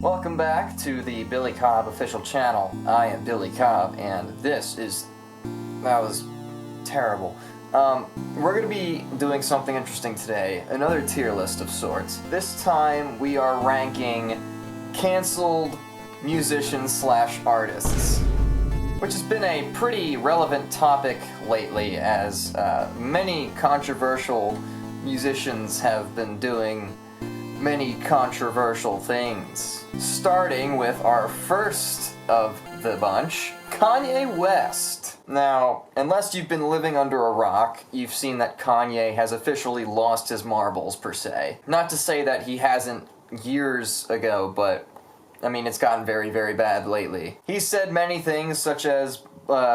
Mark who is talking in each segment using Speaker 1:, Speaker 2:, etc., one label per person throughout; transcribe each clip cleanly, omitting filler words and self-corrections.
Speaker 1: Welcome back to the Billy Cobb official channel. I am Billy Cobb, and that was terrible. We're going to be doing something interesting today, another tier list of sorts. This time we are ranking canceled musicians/artists, which has been a pretty relevant topic lately, as many controversial musicians have been doing many controversial things. Starting with our first of the bunch, Kanye West. Now, unless you've been living under a rock, you've seen that Kanye has officially lost his marbles, per se. Not to say that he hasn't years ago, but I mean, it's gotten very, very bad lately. He's said many things, such as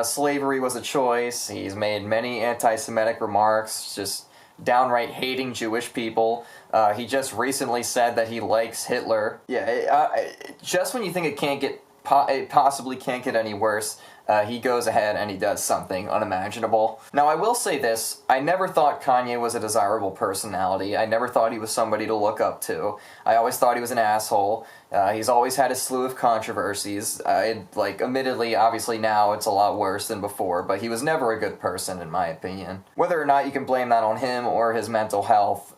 Speaker 1: slavery was a choice. He's made many anti-Semitic remarks, just downright hating Jewish people. He just recently said that he likes Hitler. Yeah, just when you think it possibly can't get any worse, he goes ahead and he does something unimaginable. Now, I will say this: I never thought Kanye was a desirable personality. I never thought he was somebody to look up to. I always thought he was an asshole. He's always had a slew of controversies. Admittedly, obviously now it's a lot worse than before, but he was never a good person, in my opinion. Whether or not you can blame that on him or his mental health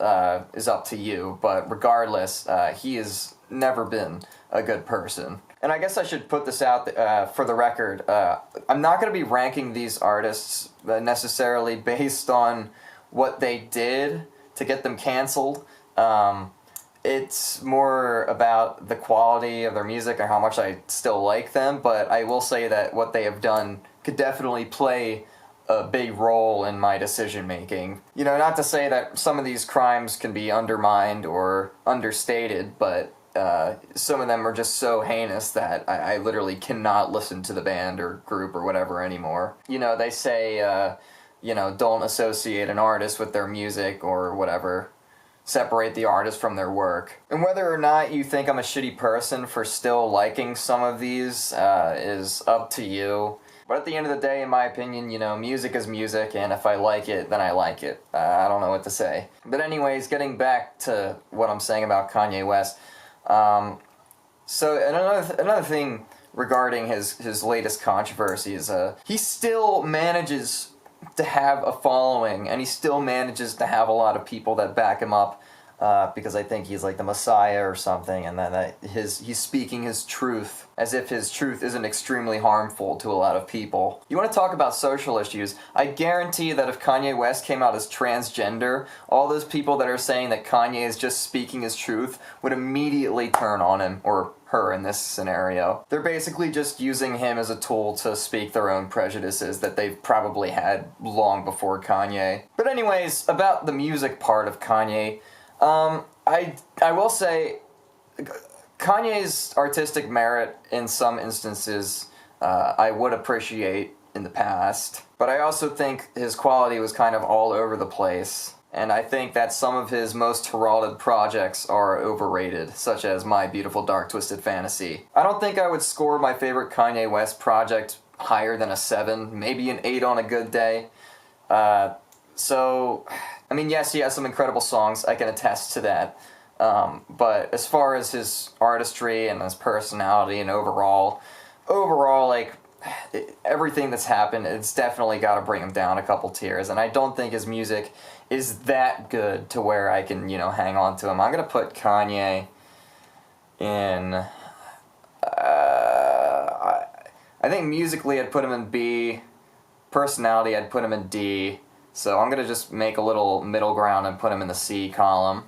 Speaker 1: is up to you, but regardless, he has never been a good person. And I guess I should put this out for the record. I'm not going to be ranking these artists necessarily based on what they did to get them canceled. It's more about the quality of their music and how much I still like them, but I will say that what they have done could definitely play a big role in my decision making. You know, not to say that some of these crimes can be undermined or understated, but some of them are just so heinous that I literally cannot listen to the band or group or whatever anymore. You know, they say, don't associate an artist with their music or whatever. Separate the artist from their work. And whether or not you think I'm a shitty person for still liking some of these is up to you. But at the end of the day, in my opinion, music is music, and if I like it, then I like it. I don't know what to say. But anyways, getting back to what I'm saying about Kanye West. So another thing regarding his latest controversy is he still manages to have a following, and he still manages to have a lot of people that back him up, because I think he's like the Messiah or something, and that he's speaking his truth as if his truth isn't extremely harmful to a lot of people. You want to talk about social issues? I guarantee that if Kanye West came out as transgender, all those people that are saying that Kanye is just speaking his truth would immediately turn on him, or her in this scenario. They're basically just using him as a tool to speak their own prejudices that they've probably had long before Kanye. But anyways, about the music part of Kanye, I will say Kanye's artistic merit in some instances I would appreciate in the past, but I also think his quality was kind of all over the place. And I think that some of his most heralded projects are overrated, such as My Beautiful Dark Twisted Fantasy. I don't think I would score my favorite Kanye West project higher than a 7, maybe an 8 on a good day. So, I mean, yes, he has some incredible songs, I can attest to that. But as far as his artistry and his personality and overall, everything that's happened, it's definitely got to bring him down a couple tiers, and I don't think his music is that good to where I can, hang on to him. I'm going to put Kanye in, I think musically I'd put him in B, personality I'd put him in D, so I'm going to just make a little middle ground and put him in the C column.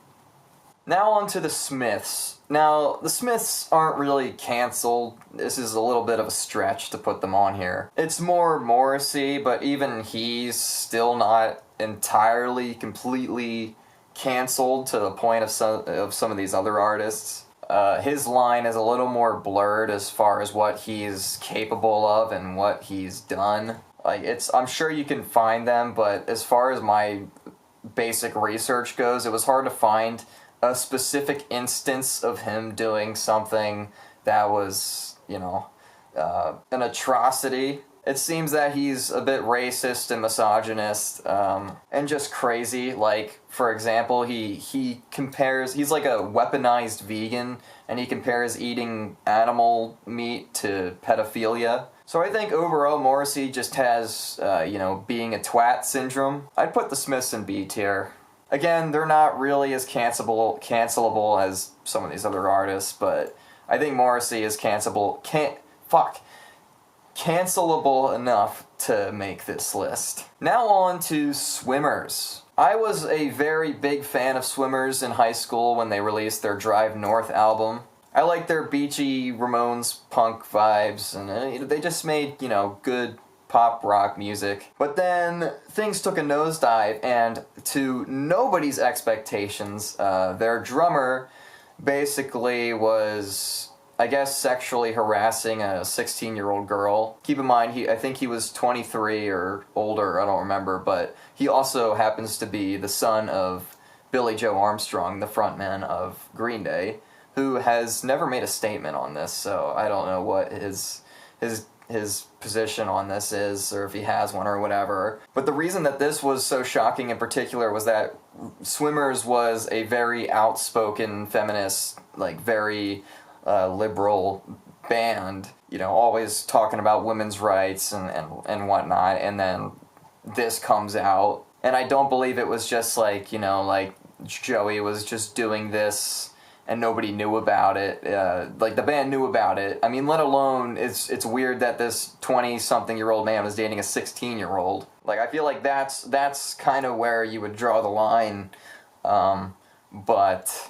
Speaker 1: Now on to the Smiths. Now, the Smiths aren't really canceled. This is a little bit of a stretch to put them on here. It's more Morrissey, but even he's still not entirely, completely canceled to the point of some of these other artists. His line is a little more blurred as far as what he's capable of and what he's done. I'm sure you can find them, but as far as my basic research goes, it was hard to find a specific instance of him doing something that was, an atrocity. It seems that he's a bit racist and misogynist, and just crazy. Like, for example, he compares, he's like a weaponized vegan, and he compares eating animal meat to pedophilia. So I think overall Morrissey just has, being a twat syndrome. I'd put the Smiths in B tier. Again, they're not really as cancelable as some of these other artists, but I think Morrissey is cancelable enough to make this list. Now on to Swimmers. I was a very big fan of Swimmers in high school when they released their Drive North album. I liked their beachy Ramones punk vibes, and they just made, good pop rock music. But then things took a nosedive, and to nobody's expectations, their drummer basically was, I guess, sexually harassing a 16-year-old girl. Keep in mind, I think he was 23 or older, I don't remember, but he also happens to be the son of Billy Joe Armstrong, the frontman of Green Day, who has never made a statement on this, so I don't know what his position on this is, or if he has one or whatever. But the reason that this was so shocking in particular was that Swimmers was a very outspoken feminist, like very liberal band, always talking about women's rights and whatnot, and then this comes out, and I don't believe it was just like Joey was just doing this and nobody knew about it. Like, the band knew about it. I mean, let alone, it's weird that this 20-something-year-old man was dating a 16-year-old. Like, I feel like that's kind of where you would draw the line. But,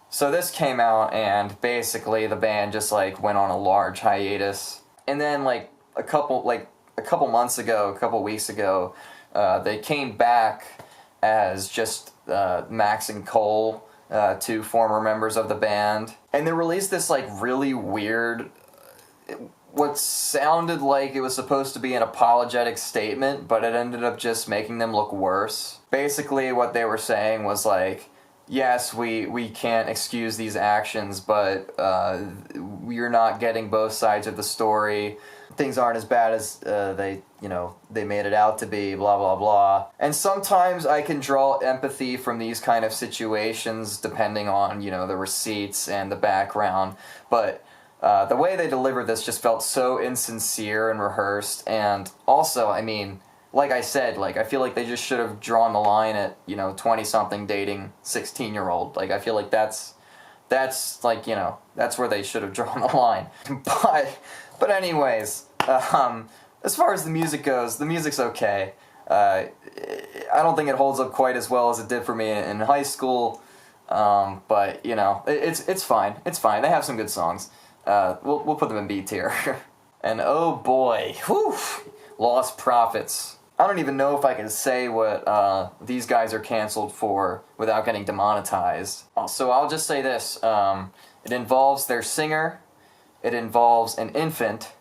Speaker 1: So this came out, and basically the band just, went on a large hiatus. And then, a couple weeks ago, they came back as just Max and Cole, two former members of the band, and they released this really weird, what sounded like it was supposed to be an apologetic statement, but it ended up just making them look worse. Basically what they were saying was yes, we can't excuse these actions, but you're not getting both sides of the story. Things aren't as bad as they made it out to be, blah, blah, blah. And sometimes I can draw empathy from these kind of situations depending on, the receipts and the background. But the way they delivered this just felt so insincere and rehearsed. And also, I mean, like I said, I feel like they just should have drawn the line at, 20-something dating 16-year-old. I feel like that's that's where they should have drawn the line. But anyways, as far as the music goes, the music's okay. I don't think it holds up quite as well as it did for me in high school, but it's fine. It's fine. They have some good songs. We'll put them in B tier. And oh boy, whew, Lostprophets. I don't even know if I can say what these guys are canceled for without getting demonetized. So I'll just say this. It involves their singer, it involves an infant,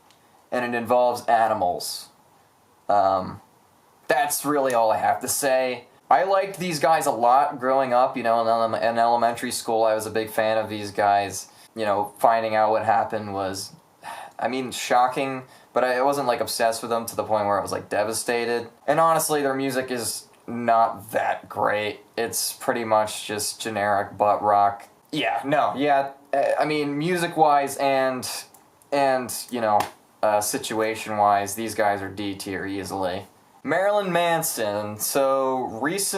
Speaker 1: and it involves animals. That's really all I have to say. I liked these guys a lot growing up. In elementary school, I was a big fan of these guys. Finding out what happened was, shocking, but I wasn't obsessed with them to the point where I was devastated. And honestly, their music is not that great. It's pretty much just generic butt rock. Music-wise and situation-wise, these guys are D tier easily. Marilyn Manson. So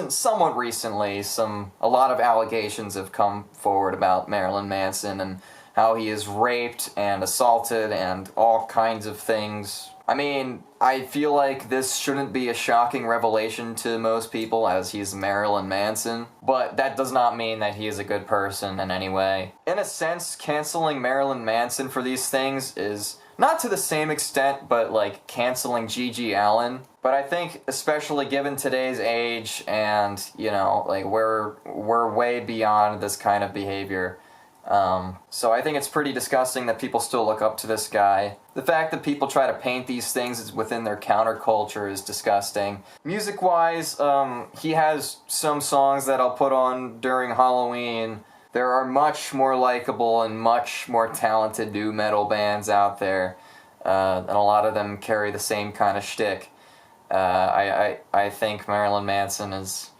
Speaker 1: somewhat recently, a lot of allegations have come forward about Marilyn Manson and how he is raped and assaulted and all kinds of things. I feel like this shouldn't be a shocking revelation to most people, as he's Marilyn Manson, but that does not mean that he is a good person in any way. In a sense, canceling Marilyn Manson for these things is not to the same extent, but canceling Gigi Allen. But I think, especially given today's age and, we're way beyond this kind of behavior. So I think it's pretty disgusting that people still look up to this guy. The fact that people try to paint these things within their counterculture is disgusting. Music-wise, he has some songs that I'll put on during Halloween. There are much more likable and much more talented nu metal bands out there. and a lot of them carry the same kind of shtick. I think Marilyn Manson is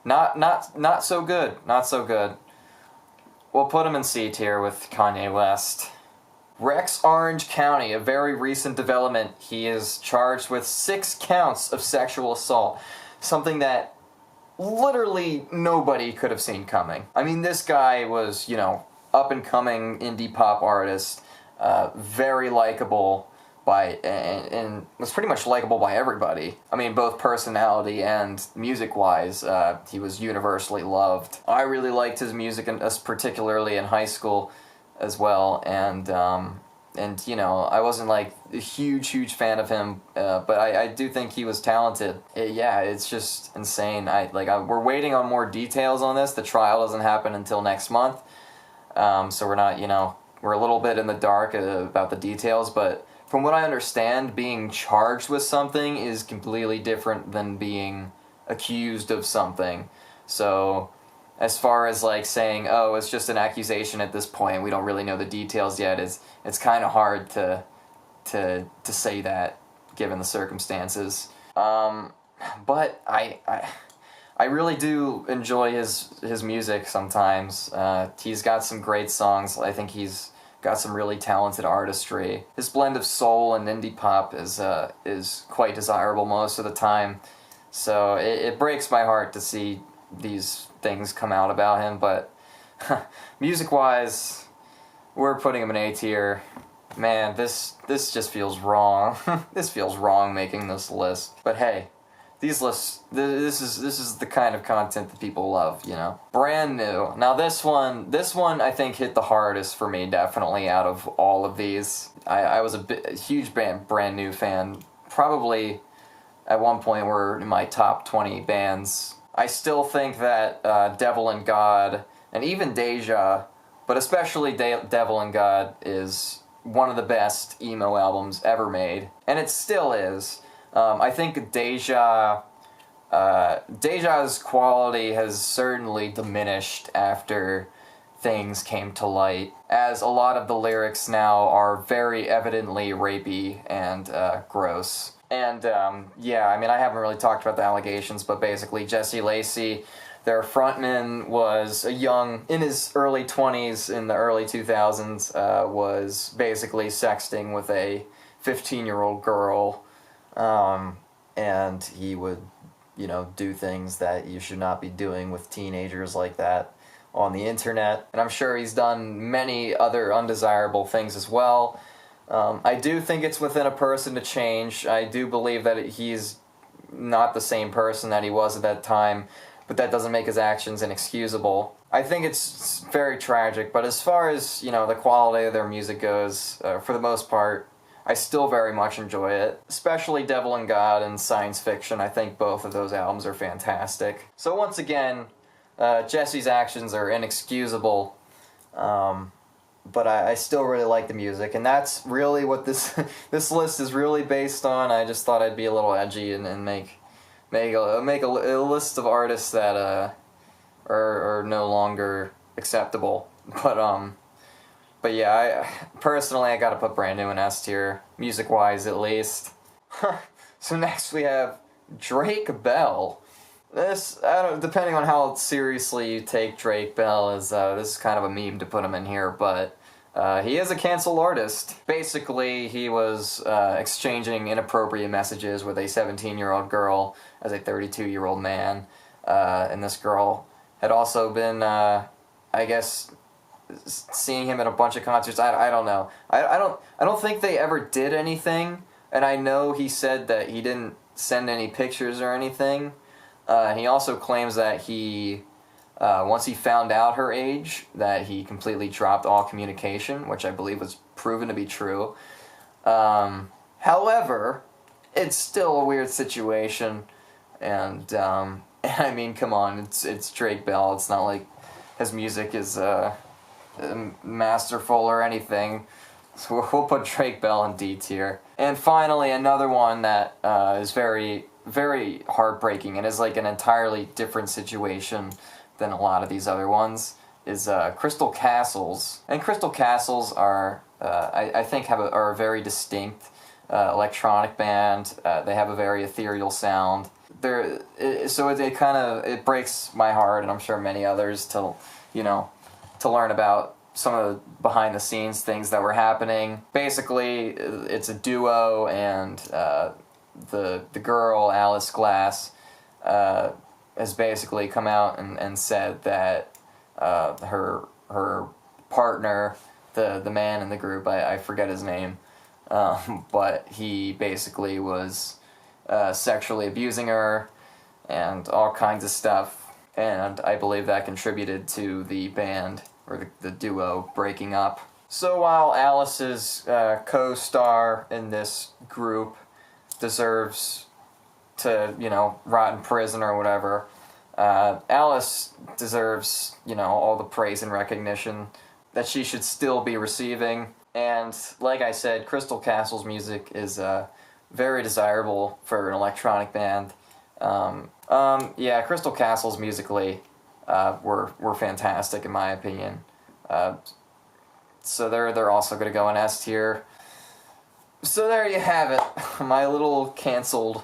Speaker 1: not so good. Not so good. We'll put him in C tier with Kanye West. Rex Orange County, a very recent development. He is charged with 6 counts of sexual assault. Something that literally nobody could have seen coming. I mean, this guy was, up-and-coming indie pop artist, very likable and was pretty much likable by everybody. I mean, both personality and music-wise, he was universally loved. I really liked his music, particularly in high school as well, and I wasn't like a huge fan of him, but I do think he was talented. It's just insane. We're waiting on more details on this. The trial doesn't happen until next month, so we're not, we're a little bit in the dark about the details, but from what I understand, being charged with something is completely different than being accused of something. So as far as saying, oh, it's just an accusation at this point, we don't really know the details yet, it's kind of hard to say that given the circumstances. But I really do enjoy his music sometimes. He's got some great songs. I think he's got some really talented artistry. His blend of soul and indie pop is quite desirable most of the time. So it breaks my heart to see these things come out about him, but music-wise, we're putting him in A tier. Man, this just feels wrong. This feels wrong making this list. But hey, these lists, this is the kind of content that people love, Brand new. Now this one I think hit the hardest for me, definitely, out of all of these. I was a huge brand new fan. Probably at one point were in my top 20 bands. I still think that Devil and God, and even Deja, but especially Devil and God, is one of the best emo albums ever made. And it still is. I think Deja's quality has certainly diminished after things came to light, as a lot of the lyrics now are very evidently rapey and gross. And I haven't really talked about the allegations, but basically Jesse Lacey, their frontman, was in his early 20s, in the early 2000s, was basically sexting with a 15-year-old girl. And he would, do things that you should not be doing with teenagers like that on the internet. And I'm sure he's done many other undesirable things as well. I do think it's within a person to change. I do believe that he's not the same person that he was at that time, but that doesn't make his actions inexcusable. I think it's very tragic, but as far as, the quality of their music goes, for the most part, I still very much enjoy it, especially Devil and God and Science Fiction. I think both of those albums are fantastic. So once again, Jesse's actions are inexcusable, but I still really like the music, and that's really what this list is really based on. I just thought I'd be a little edgy and make a list of artists that are no longer acceptable. But yeah, personally, I gotta put Brand New in S tier, music-wise at least. So next we have Drake Bell. This, depending on how seriously you take Drake Bell, this is kind of a meme to put him in here, but he is a canceled artist. Basically, he was exchanging inappropriate messages with a 17-year-old girl as a 32-year-old man, and this girl had also been, seeing him at a bunch of concerts. I don't know. I don't think they ever did anything, and I know he said that he didn't send any pictures or anything. And he also claims that he, once he found out her age, that he completely dropped all communication, which I believe was proven to be true. However, it's still a weird situation, and I mean, come on, it's Drake Bell. It's not like his music is masterful or anything, so we'll put Drake Bell in D tier. And finally, another one that is very, very heartbreaking and is like an entirely different situation than a lot of these other ones, is Crystal Castles. And Crystal Castles are, I think, are a very distinct electronic band. They have a very ethereal sound. It breaks my heart, and I'm sure many others, to learn about some of the behind the scenes things that were happening. Basically, it's a duo, and the girl, Alice Glass, has basically come out and said that her partner, the man in the group, I forget his name, but he basically was sexually abusing her and all kinds of stuff, and I believe that contributed to the band, or the duo, breaking up. So while Alice's co-star in this group deserves to, rot in prison or whatever, Alice deserves, all the praise and recognition that she should still be receiving. And like I said, Crystal Castles' music is very desirable for an electronic band. Crystal Castles musically were fantastic in my opinion. So they're also going to go in S tier. So there you have it, my little canceled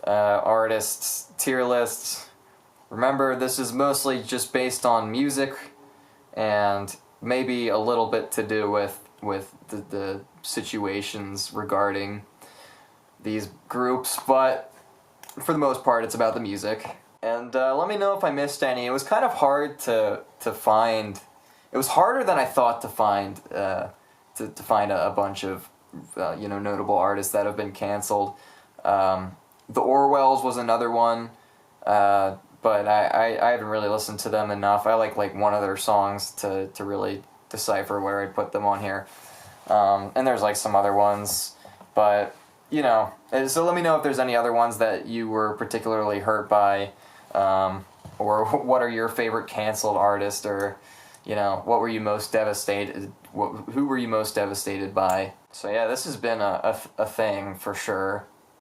Speaker 1: artists tier list. Remember, this is mostly just based on music, and maybe a little bit to do with the situations regarding these groups, but for the most part it's about the music. And let me know if I missed any. It was kind of hard to find. It was harder than I thought to find to find a bunch of notable artists that have been canceled. The Orwells was another one, but I haven't really listened to them enough. I like one of their songs to really decipher where I'd put them on here. And there's like some other ones, but so let me know if there's any other ones that you were particularly hurt by, or what are your favorite canceled artists, or what were you most devastated? Who were you most devastated by? So yeah, this has been a thing for sure.